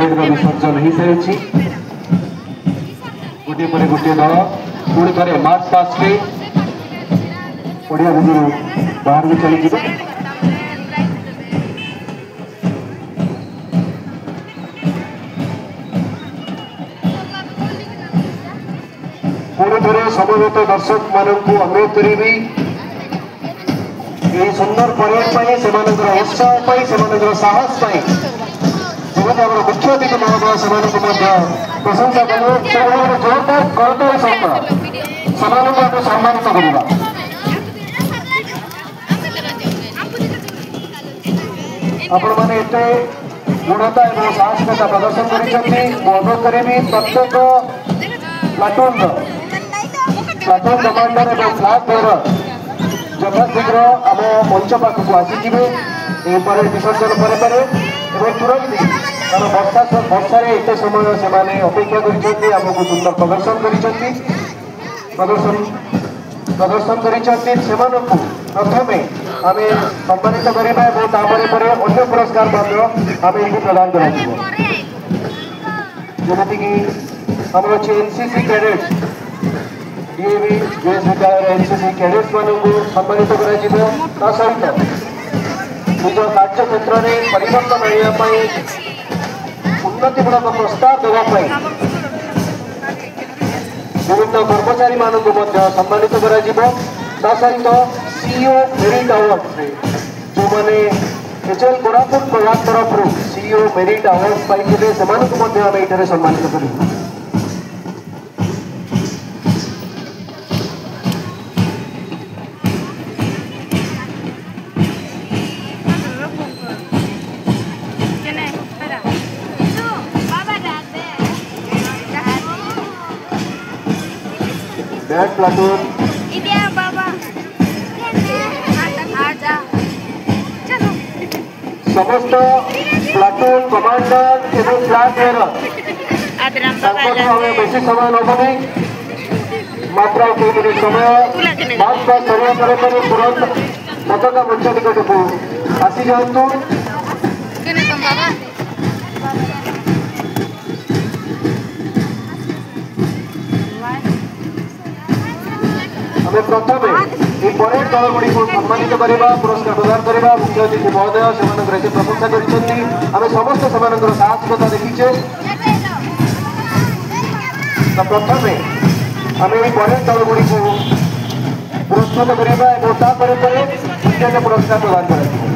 parade का विसर्जन हो सारी गोटे पर गोटे दल पुणी थे मार्च पास्ट ओडिया भूमि बाहर को चली जाए पुणी थे समवेत दर्शक मानक अनुरोध करी सुंदर परेड उत्साह साहस जगत आम मुख्य अतिथि महोदय से प्रशंसा कर जोरदार करताल सहित से सम्मानित करवा आपण मैंने एत गुणता और साहसिकता प्रदर्शन कर प्रत्येक प्लाटून कमांडर और फ्लैग बेअरर यथाशीघ्र आम मंच पाखक आसीजे परेड विसर्जन पर तुरंत कारण वर्षा एत समय से अपेक्षा करमको सुंदर प्रदर्शन प्रदर्शन प्रथमे आम सम्मानित करवा और अन्य पुरस्कार आम प्रदान करमती आम अच्छे एनसीसी कैडेट्स डीएवी यूएस विद्यालय एनसीसी कैडेट्स मान सम्मानित कर सहित निज कार्य क्षेत्र में परिवर्तन आने उन्नतिमूलक प्रस्ताव देवाई विभिन्न कर्मचारी मानक सम्मानित कर सहित सीईओ मेरिट अवार्ड जो मैंने एचएल कोरापुट प्रभाग तरफ सीईओ मेरिट अवार्ड पाई से सम्मानित कर बैट प्लाटून समस्त प्लाटून कमांडर एवं फ्लैग बेअरर बेसी समय नबनी मात्र कई मिनिट समय मार्च पास्ट सरिया तुरंत पताका मंच निकट को आसी जातु प्रथम ये परेड दल गुड़ी सम्मानित करवा पुरस्कार प्रदान करवा मुख्य अतिथि महोदय से प्रशंसा कर समस्त साहसिकता देखीचे प्रथम आम ये परेड दल गुड़ी पुरस्कृत करवा मुख्य पुरस्कार प्रदान कर